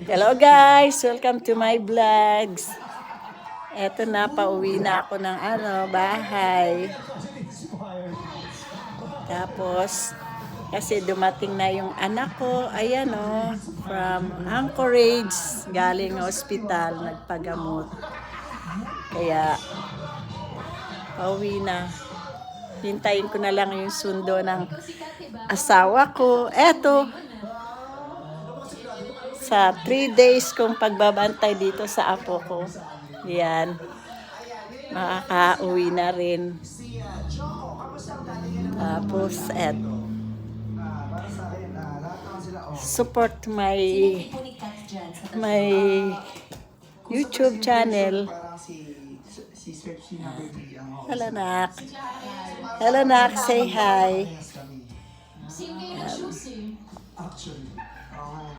Hello guys! Welcome to my vlogs. Eto na, pauwi na ako ng bahay. Tapos, kasi dumating na yung anak ko, ayan from Anchorage, galing hospital, nagpagamot. Kaya, pauwi na. Hintayin ko na lang yung sundo ng asawa ko. Eto, sa 3 days kong pagbabantay dito sa apo ko. Yan. Makaka-uwi na rin. Tapos, support my YouTube channel. Hello, Nak. Hello, Nak. Say hi.